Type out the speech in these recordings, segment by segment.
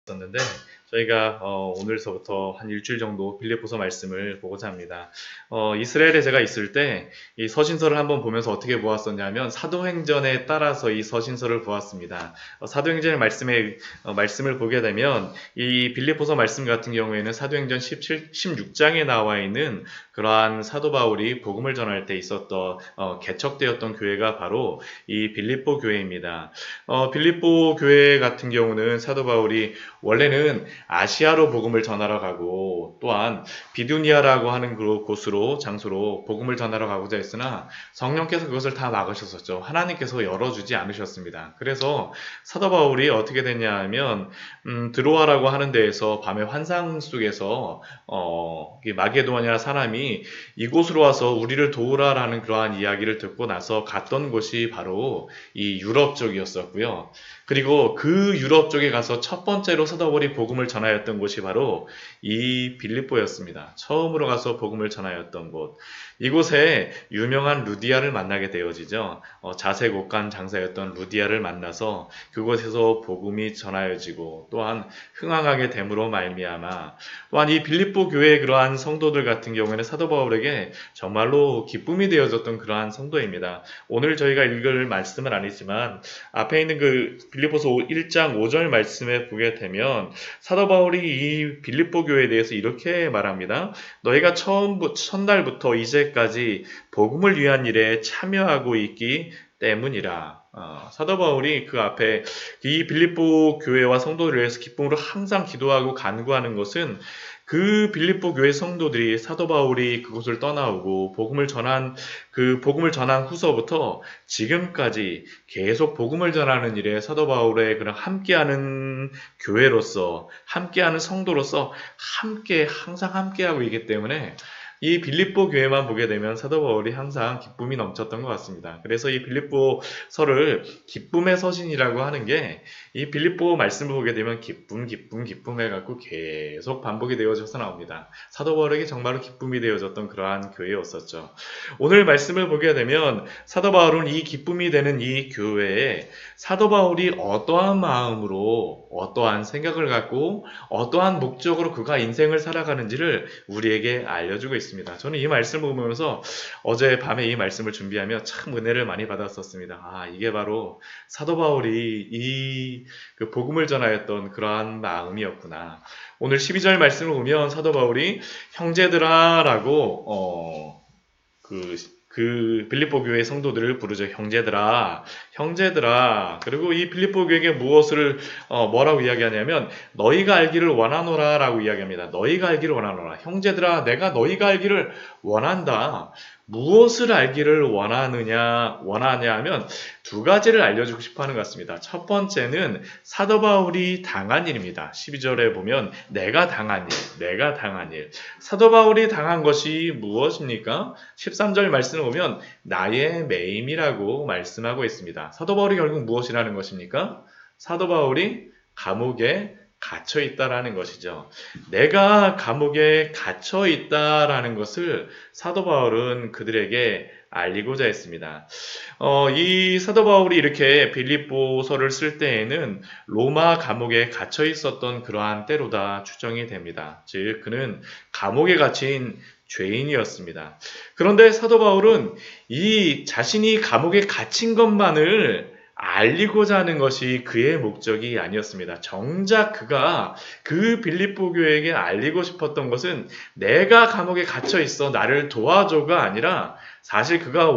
있었는데 저희가 오늘서부터 한 일주일 정도 빌립보서 말씀을 보고자 합니다. 이스라엘에 제가 있을 때 이 서신서를 한번 보면서 어떻게 보았었냐면 사도행전에 따라서 이 서신서를 보았습니다. 사도행전의 말씀을 보게 되면 이 빌립보서 말씀 같은 경우에는 사도행전 16장에 나와 있는 그러한 사도 바울이 복음을 전할 때 있었던 개척되었던 교회가 바로 이 빌립보 교회입니다. 빌립보 교회 같은 경우는 사도 바울이 원래는 아시아로 복음을 전하러 가고 또한 비두니아라고 하는 그 곳으로 장소로 복음을 전하러 가고자 했으나 성령께서 그것을 다 막으셨었죠. 하나님께서 열어주지 않으셨습니다. 그래서 사도 바울이 어떻게 됐냐 하면 드로아라고 하는 데에서 밤의 환상 속에서 마게도냐 사람이 이곳으로 와서 우리를 도우라라는 그러한 이야기를 듣고 나서 갔던 곳이 바로 이 유럽 쪽이었었고요. 그리고 그 유럽 쪽에 가서 첫 번째로 사도 바울이 복음을 전하였던 곳이 바로 이 빌립보였습니다. 처음으로 가서 복음을 전하였던 곳. 이곳에 유명한 루디아를 만나게 되어지죠. 자색 옷간 장사였던 루디아를 만나서 그곳에서 복음이 전하여지고 또한 흥황하게 됨으로 말미암아 또한 이 빌립보 교회의 그러한 성도들 같은 경우에는 사도 바울에게 정말로 기쁨이 되어졌던 그러한 성도입니다. 오늘 저희가 읽을 말씀은 아니지만 앞에 있는 그 빌립보서 1장 5절 말씀에 보게 되면 사도 바울이 이 빌립보 교회에 대해서 이렇게 말합니다. 너희가 첫날부터 이제까지 복음을 위한 일에 참여하고 있기 때문이라. 사도 바울이 그 앞에 이 빌립보 교회와 성도들을 위해서 기쁨으로 항상 기도하고 간구하는 것은 그 빌립보 교회 성도들이 사도 바울이 그곳을 떠나오고 복음을 전한 후서부터 지금까지 계속 복음을 전하는 일에 사도 바울의 그런 함께하는 교회로서 함께하는 성도로서 항상 함께하고 있기 때문에 이 빌립보 교회만 보게 되면 사도 바울이 항상 기쁨이 넘쳤던 것 같습니다. 그래서 이 빌립보서를 기쁨의 서신이라고 하는 게 이 빌립보 말씀을 보게 되면 기쁨 해갖고 계속 반복이 되어져서 나옵니다. 사도 바울에게 정말로 기쁨이 되어졌던 그러한 교회였었죠. 오늘 말씀을 보게 되면 사도 바울은 이 기쁨이 되는 이 교회에 사도 바울이 어떠한 마음으로 어떠한 생각을 갖고 어떠한 목적으로 그가 인생을 살아가는지를 우리에게 알려주고 있습니다. 저는 이 말씀을 보면서 어제 밤에 이 말씀을 준비하며 참 은혜를 많이 받았었습니다. 이게 바로 사도 바울이 그 복음을 전하였던 그러한 마음이었구나. 오늘 12절 말씀을 보면 사도 바울이 형제들아라고 그 빌립보 교회 성도들을 부르죠. 형제들아. 그리고 이 빌립보 교회에게 뭐라고 이야기하냐면 너희가 알기를 원하노라라고 이야기합니다. 너희가 알기를 원하노라. 형제들아, 내가 너희가 알기를 원한다. 무엇을 알기를 원하냐 하면 두 가지를 알려주고 싶어 하는 것 같습니다. 첫 번째는 사도 바울이 당한 일입니다. 12절에 보면 내가 당한 일. 사도 바울이 당한 것이 무엇입니까? 13절 말씀을 보면 나의 매임이라고 말씀하고 있습니다. 사도 바울이 결국 무엇이라는 것입니까? 사도 바울이 감옥에 갇혀 있다라는 것이죠. 내가 감옥에 갇혀 있다라는 것을 사도 바울은 그들에게 알리고자 했습니다. 이 사도 바울이 이렇게 빌립보서를 쓸 때에는 로마 감옥에 갇혀 있었던 그러한 때로다 추정이 됩니다. 즉 그는 감옥에 갇힌 죄인이었습니다. 그런데 사도 바울은 이 자신이 감옥에 갇힌 것만을 알리고자 하는 것이 그의 목적이 아니었습니다. 정작 그가 그 빌립보 교회에게 알리고 싶었던 것은 내가 감옥에 갇혀 있어 나를 도와줘가 아니라 사실 그가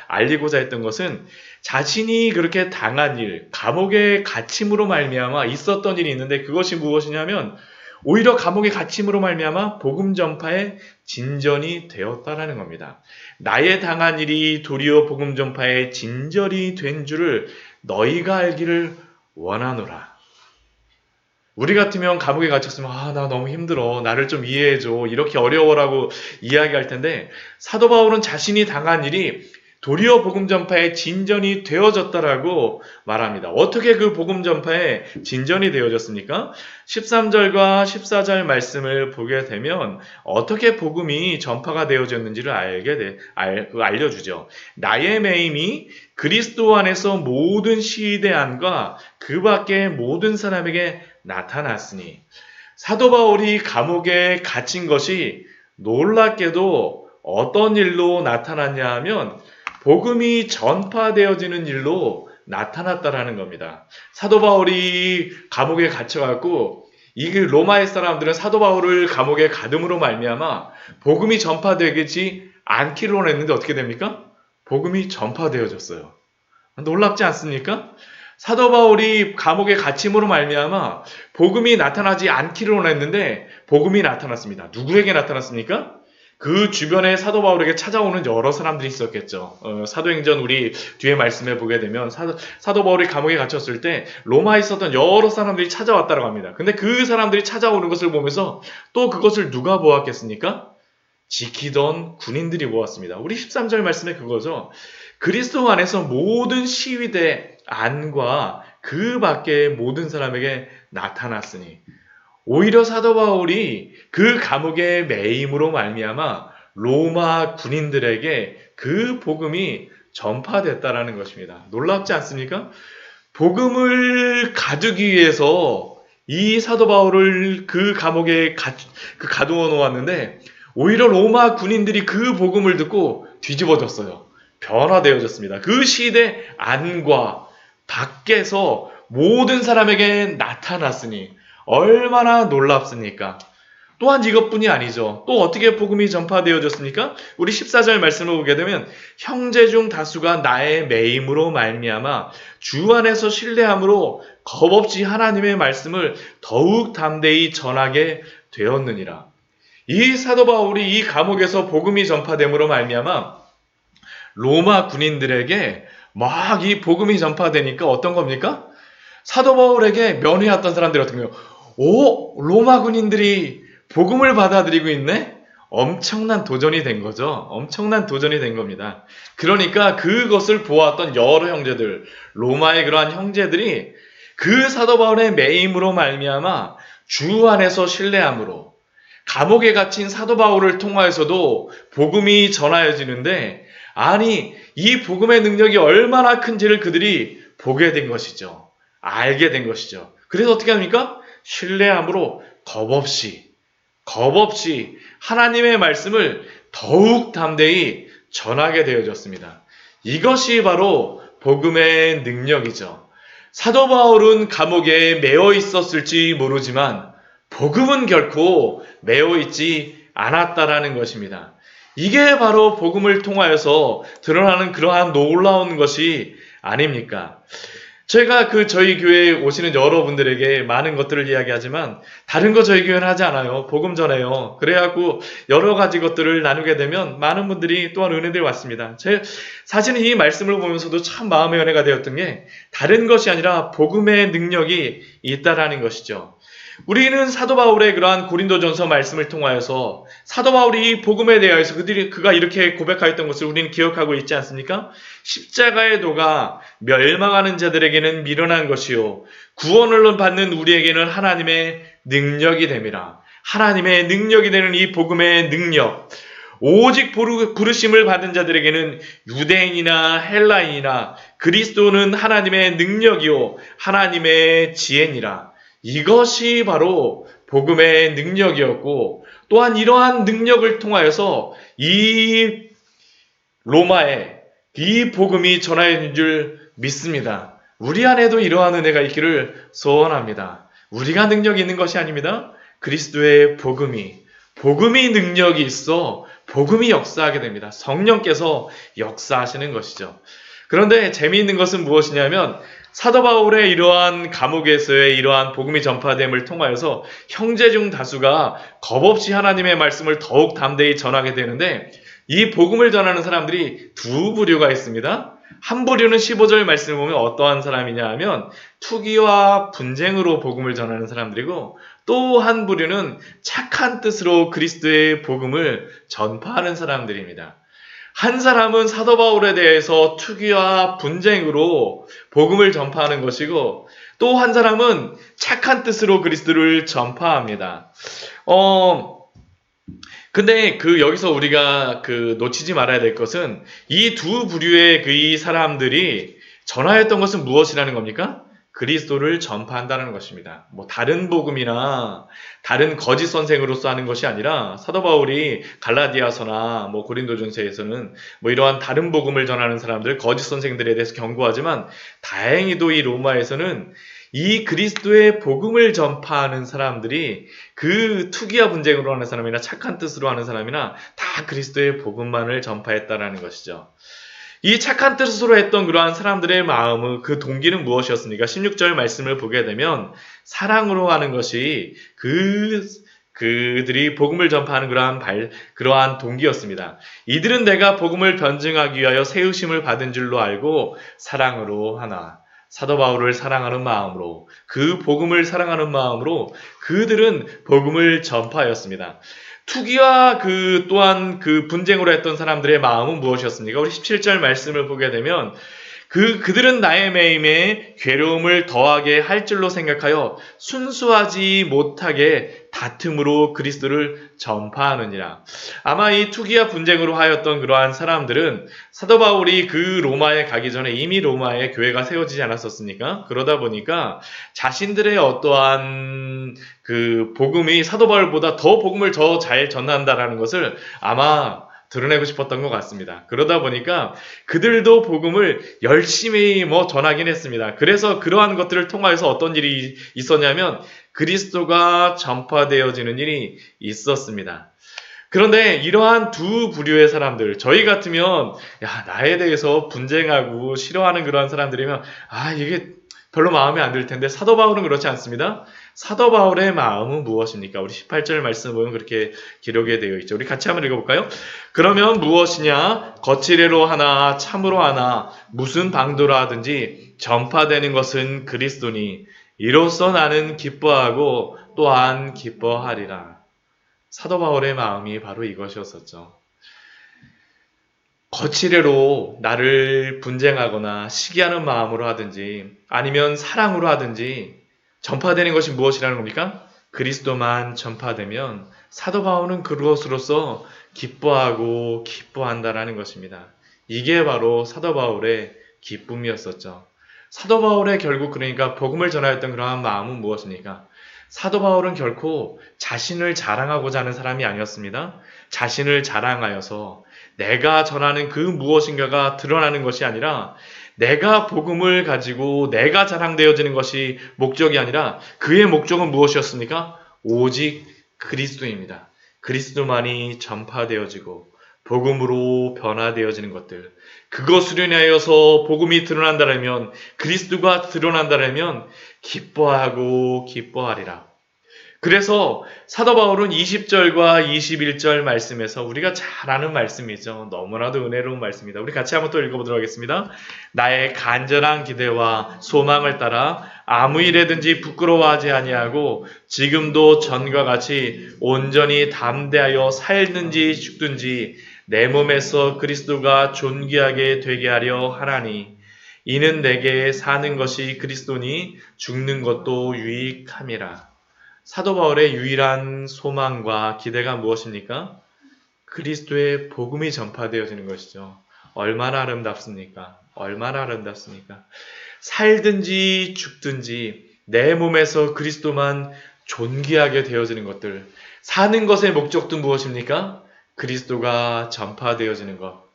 알리고자 했던 것은 자신이 그렇게 당한 일, 감옥에 갇힘으로 말미암아 있었던 일이 있는데 그것이 무엇이냐면 오히려 감옥에 갇힘으로 말미암아 복음 전파의 진전이 되었다라는 겁니다. 나의 당한 일이 도리어 복음 전파의 진전이 된 줄을 너희가 알기를 원하노라. 우리 같으면 감옥에 갇혔으면 나 너무 힘들어. 나를 좀 이해해줘. 이렇게 어려워라고 이야기할 텐데 사도 바울은 자신이 당한 일이 도리어 복음 전파의 진전이 되어졌다라고 말합니다. 어떻게 그 복음 전파의 진전이 되어졌습니까? 13절과 14절 말씀을 보게 되면 어떻게 복음이 전파가 되어졌는지를 알려주죠. 나의 매임이 그리스도 안에서 모든 시대안과 그 밖의 모든 사람에게 나타났으니. 사도 바울이 감옥에 갇힌 것이 놀랍게도 어떤 일로 나타났냐 하면 복음이 전파되어지는 일로 나타났다라는 겁니다. 사도 바울이 감옥에 갇혀갖고 이 로마의 사람들은 사도 바울을 감옥에 가둠으로 말미암아 복음이 전파되지 않기로 했는데 어떻게 됩니까? 복음이 전파되어졌어요. 놀랍지 않습니까? 사도 바울이 감옥에 갇힘으로 말미암아 복음이 나타나지 않기로 했는데 복음이 나타났습니다. 누구에게 나타났습니까? 그 주변에 사도 바울에게 찾아오는 여러 사람들이 있었겠죠. 사도행전 우리 뒤에 말씀해 보게 되면 사도 바울이 감옥에 갇혔을 때 로마에 있었던 여러 사람들이 찾아왔다고 합니다. 근데 그 사람들이 찾아오는 것을 보면서 또 그것을 누가 보았겠습니까? 지키던 군인들이 보았습니다. 우리 13절 말씀에 그거죠. 그리스도 안에서 모든 시위대 안과 그 밖의 모든 사람에게 나타났으니 오히려 사도 바울이 그 감옥의 매임으로 말미암아 로마 군인들에게 그 복음이 전파됐다라는 것입니다. 놀랍지 않습니까? 복음을 가두기 위해서 이 사도 바울을 그 감옥에 가두어 놓았는데 오히려 로마 군인들이 그 복음을 듣고 뒤집어졌어요. 변화되어졌습니다. 그 시대 안과 밖에서 모든 사람에게 나타났으니 얼마나 놀랍습니까? 또한 이것뿐이 아니죠. 또 어떻게 복음이 전파되어졌습니까? 우리 14절 말씀을 보게 되면 형제 중 다수가 나의 매임으로 말미암아 주 안에서 신뢰함으로 겁없이 하나님의 말씀을 더욱 담대히 전하게 되었느니라. 이 사도 바울이 이 감옥에서 복음이 전파됨으로 말미암아 로마 군인들에게 막 이 복음이 전파되니까 어떤 겁니까? 사도 바울에게 면회했던 사람들이 어떤 거예요? 오, 로마 군인들이 복음을 받아들이고 있네? 엄청난 도전이 된 거죠. 엄청난 도전이 된 겁니다. 그러니까 그것을 보았던 여러 형제들, 로마의 그러한 형제들이 그 사도 바울의 매임으로 말미암아 주 안에서 신뢰함으로 감옥에 갇힌 사도 바울을 통하여서도 복음이 전하여지는데 아니 이 복음의 능력이 얼마나 큰지를 그들이 보게 된 것이죠. 알게 된 것이죠. 그래서 어떻게 합니까? 신뢰함으로 겁없이 하나님의 말씀을 더욱 담대히 전하게 되어졌습니다. 이것이 바로 복음의 능력이죠. 사도 바울은 감옥에 매어 있었을지 모르지만 복음은 결코 매어 있지 않았다라는 것입니다. 이게 바로 복음을 통하여서 드러나는 그러한 놀라운 것이 아닙니까? 제가 저희 교회에 오시는 여러분들에게 많은 것들을 이야기하지만 다른 거 저희 교회는 하지 않아요. 복음 전해요. 그래갖고 여러 가지 것들을 나누게 되면 많은 분들이 또한 은혜들이 왔습니다. 사실은 이 말씀을 보면서도 참 마음의 은혜가 되었던 게 다른 것이 아니라 복음의 능력이 있다라는 것이죠. 우리는 사도 바울의 그러한 고린도전서 말씀을 통하여서 사도 바울이 복음에 대하여서 그가 이렇게 고백하였던 것을 우리는 기억하고 있지 않습니까? 십자가의 도가 멸망하는 자들에게는 미련한 것이요 구원을 받는 우리에게는 하나님의 능력이 됨이라. 하나님의 능력이 되는 이 복음의 능력, 오직 부르심을 받은 자들에게는 유대인이나 헬라인이나 그리스도는 하나님의 능력이요 하나님의 지혜니라. 이것이 바로 복음의 능력이었고 또한 이러한 능력을 통하여서 이 로마에 이 복음이 전하여진 줄 믿습니다. 우리 안에도 이러한 은혜가 있기를 소원합니다. 우리가 능력이 있는 것이 아닙니다. 그리스도의 복음이 능력이 있어 복음이 역사하게 됩니다. 성령께서 역사하시는 것이죠. 그런데 재미있는 것은 무엇이냐면 사도 바울의 이러한 감옥에서의 이러한 복음이 전파됨을 통하여서 형제 중 다수가 겁없이 하나님의 말씀을 더욱 담대히 전하게 되는데 이 복음을 전하는 사람들이 두 부류가 있습니다. 한 부류는 15절 말씀을 보면 어떠한 사람이냐 하면 투기와 분쟁으로 복음을 전하는 사람들이고 또 한 부류는 착한 뜻으로 그리스도의 복음을 전파하는 사람들입니다. 한 사람은 사도 바울에 대해서 투기와 분쟁으로 복음을 전파하는 것이고 또 한 사람은 착한 뜻으로 그리스도를 전파합니다. 근데 여기서 우리가 놓치지 말아야 될 것은 이 두 부류의 이 사람들이 전하였던 것은 무엇이라는 겁니까? 그리스도를 전파한다는 것입니다. 뭐 다른 복음이나 다른 거짓 선생으로서 하는 것이 아니라 사도 바울이 갈라디아서나 뭐 고린도전서에서는 뭐 이러한 다른 복음을 전하는 사람들, 거짓 선생들에 대해서 경고하지만 다행히도 이 로마에서는 이 그리스도의 복음을 전파하는 사람들이 그 투기와 분쟁으로 하는 사람이나 착한 뜻으로 하는 사람이나 다 그리스도의 복음만을 전파했다라는 것이죠. 이 착한 뜻으로 했던 그러한 사람들의 마음은 그 동기는 무엇이었습니까? 16절 말씀을 보게 되면 사랑으로 하는 것이 그들이 복음을 전파하는 그러한 동기였습니다. 이들은 내가 복음을 변증하기 위하여 세우심을 받은 줄로 알고 사랑으로 하나. 사도 바울을 사랑하는 마음으로, 그 복음을 사랑하는 마음으로 그들은 복음을 전파하였습니다. 투기와 또한 분쟁으로 했던 사람들의 마음은 무엇이었습니까? 우리 17절 말씀을 보게 되면 그들은 나의 매임에 괴로움을 더하게 할 줄로 생각하여 순수하지 못하게 다툼으로 그리스도를 전파하느니라. 아마 이 투기와 분쟁으로 하였던 그러한 사람들은 사도 바울이 그 로마에 가기 전에 이미 로마에 교회가 세워지지 않았었습니까? 그러다 보니까 자신들의 어떠한 복음이 사도 바울보다 더 복음을 더 잘 전한다라는 것을 아마 드러내고 싶었던 것 같습니다. 그러다 보니까 그들도 복음을 열심히 전하긴 했습니다. 그래서 그러한 것들을 통하여서 어떤 일이 있었냐면 그리스도가 전파되어지는 일이 있었습니다. 그런데 이러한 두 부류의 사람들, 저희 같으면 나에 대해서 분쟁하고 싫어하는 그러한 사람들이면 이게 별로 마음에 안 들 텐데 사도 바울은 그렇지 않습니다. 사도 바울의 마음은 무엇입니까? 우리 18절 말씀 보면 그렇게 기록이 되어 있죠. 우리 같이 한번 읽어볼까요? 그러면 무엇이냐? 거칠애로 하나 참으로 하나 무슨 방도로 하든지 전파되는 것은 그리스도니 이로써 나는 기뻐하고 또한 기뻐하리라. 사도 바울의 마음이 바로 이것이었었죠. 거칠애로 나를 분쟁하거나 시기하는 마음으로 하든지 아니면 사랑으로 하든지 전파되는 것이 무엇이라는 겁니까? 그리스도만 전파되면 사도 바울은 그것으로서 기뻐하고 기뻐한다라는 것입니다. 이게 바로 사도 바울의 기쁨이었었죠. 사도 바울의 결국 그러니까 복음을 전하였던 그러한 마음은 무엇입니까? 사도 바울은 결코 자신을 자랑하고자 하는 사람이 아니었습니다. 자신을 자랑하여서 내가 전하는 그 무엇인가가 드러나는 것이 아니라 내가 복음을 가지고 내가 자랑되어지는 것이 목적이 아니라 그의 목적은 무엇이었습니까? 오직 그리스도입니다. 그리스도만이 전파되어지고 복음으로 변화되어지는 것들, 그것으로 인하여서 복음이 드러난다면, 그리스도가 드러난다면 기뻐하고 기뻐하리라. 그래서 사도 바울은 20절과 21절 말씀에서 우리가 잘 아는 말씀이죠. 너무나도 은혜로운 말씀입니다. 우리 같이 한번 또 읽어보도록 하겠습니다. 나의 간절한 기대와 소망을 따라 아무 일에든지 부끄러워하지 아니하고 지금도 전과 같이 온전히 담대하여 살든지 죽든지 내 몸에서 그리스도가 존귀하게 되게 하려 하나니 이는 내게 사는 것이 그리스도니 죽는 것도 유익함이라. 사도 바울의 유일한 소망과 기대가 무엇입니까? 그리스도의 복음이 전파되어지는 것이죠. 얼마나 아름답습니까? 얼마나 아름답습니까? 살든지 죽든지 내 몸에서 그리스도만 존귀하게 되어지는 것들. 사는 것의 목적도 무엇입니까? 그리스도가 전파되어지는 것.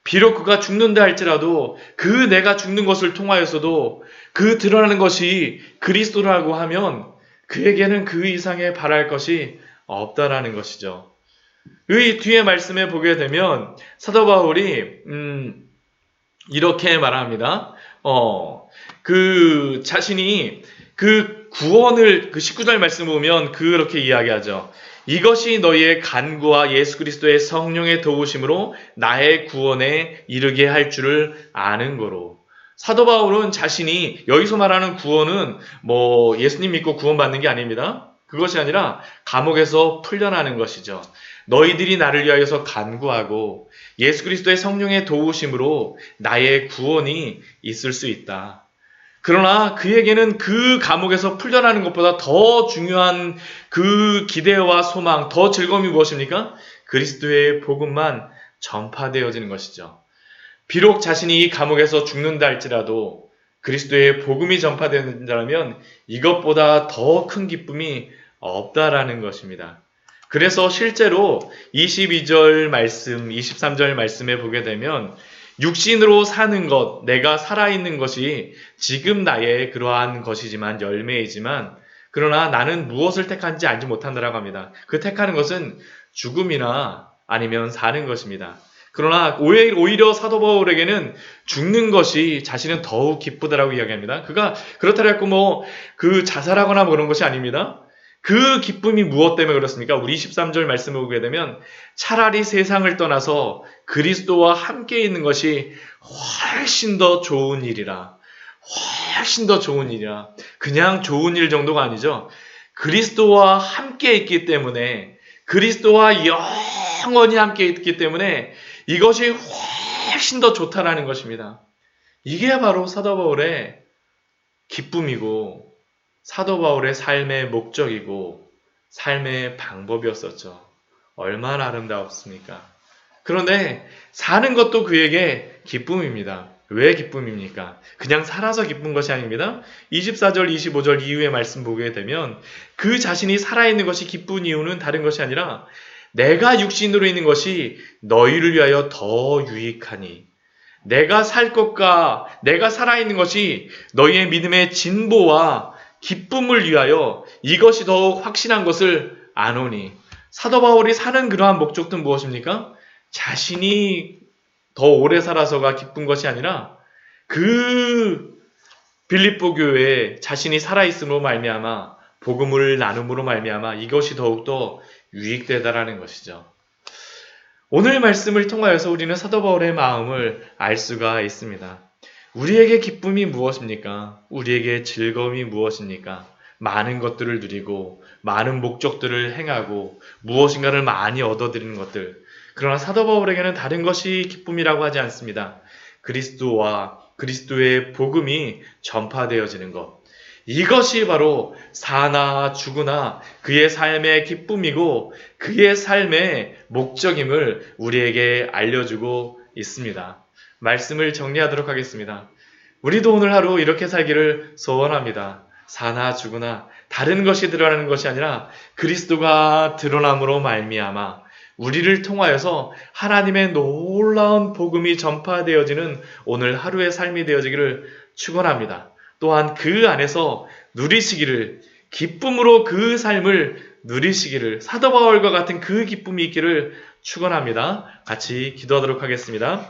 비록 그가 죽는다 할지라도 그 내가 죽는 것을 통하여서도 그 드러나는 것이 그리스도라고 하면 그에게는 그 이상의 바랄 것이 없다라는 것이죠. 이 뒤에 말씀에 보게 되면 사도 바울이 이렇게 말합니다. 자신이 구원을 19절 말씀 보면 그렇게 이야기하죠. 이것이 너희의 간구와 예수 그리스도의 성령의 도우심으로 나의 구원에 이르게 할 줄을 아는 거로. 사도 바울은 자신이 여기서 말하는 구원은 예수님 믿고 구원받는 게 아닙니다. 그것이 아니라 감옥에서 풀려나는 것이죠. 너희들이 나를 위하여서 간구하고 예수 그리스도의 성령의 도우심으로 나의 구원이 있을 수 있다. 그러나 그에게는 그 감옥에서 풀려나는 것보다 더 중요한 그 기대와 소망, 더 즐거움이 무엇입니까? 그리스도의 복음만 전파되어지는 것이죠. 비록 자신이 이 감옥에서 죽는다 할지라도 그리스도의 복음이 전파된다면 이것보다 더 큰 기쁨이 없다라는 것입니다. 그래서 실제로 22절 말씀, 23절 말씀에 보게 되면 육신으로 사는 것, 내가 살아있는 것이 지금 나의 그러한 것이지만 열매이지만 그러나 나는 무엇을 택한지 알지 못한다라고 합니다. 그 택하는 것은 죽음이나 아니면 사는 것입니다. 그러나 오히려 사도 바울에게는 죽는 것이 자신은 더욱 기쁘다라고 이야기합니다. 그가 그렇다고 했고 그 자살하거나 그런 것이 아닙니다. 그 기쁨이 무엇 때문에 그렇습니까? 우리 23절 말씀을 보게 되면 차라리 세상을 떠나서 그리스도와 함께 있는 것이 훨씬 더 좋은 일이라. 훨씬 더 좋은 일이라. 그냥 좋은 일 정도가 아니죠. 그리스도와 함께 있기 때문에 그리스도와 영원히 함께 있기 때문에 이것이 훨씬 더 좋다라는 것입니다. 이게 바로 사도 바울의 기쁨이고 사도 바울의 삶의 목적이고 삶의 방법이었었죠. 얼마나 아름다웠습니까? 그런데 사는 것도 그에게 기쁨입니다. 왜 기쁨입니까? 그냥 살아서 기쁜 것이 아닙니다. 24절, 25절 이후의 말씀 보게 되면 그 자신이 살아있는 것이 기쁜 이유는 다른 것이 아니라 내가 육신으로 있는 것이 너희를 위하여 더 유익하니 내가 살 것과 내가 살아있는 것이 너희의 믿음의 진보와 기쁨을 위하여 이것이 더욱 확신한 것을 아노니 사도 바울이 사는 그러한 목적도 무엇입니까? 자신이 더 오래 살아서가 기쁜 것이 아니라 그 빌립보 교회에 자신이 살아있음으로 말미암아 복음을 나눔으로 말미암아 이것이 더욱더 유익되다라는 것이죠. 오늘 말씀을 통하여서 우리는 사도 바울의 마음을 알 수가 있습니다. 우리에게 기쁨이 무엇입니까? 우리에게 즐거움이 무엇입니까? 많은 것들을 누리고 많은 목적들을 행하고 무엇인가를 많이 얻어들이는 것들. 그러나 사도 바울에게는 다른 것이 기쁨이라고 하지 않습니다. 그리스도와 그리스도의 복음이 전파되어지는 것. 이것이 바로 사나 죽으나 그의 삶의 기쁨이고 그의 삶의 목적임을 우리에게 알려주고 있습니다. 말씀을 정리하도록 하겠습니다. 우리도 오늘 하루 이렇게 살기를 소원합니다. 사나 죽으나 다른 것이 드러나는 것이 아니라 그리스도가 드러남으로 말미암아 우리를 통하여서 하나님의 놀라운 복음이 전파되어지는 오늘 하루의 삶이 되어지기를 축원합니다. 또한 그 안에서 누리시기를 기쁨으로 그 삶을 누리시기를 사도 바울과 같은 그 기쁨이 있기를 축원합니다. 같이 기도하도록 하겠습니다.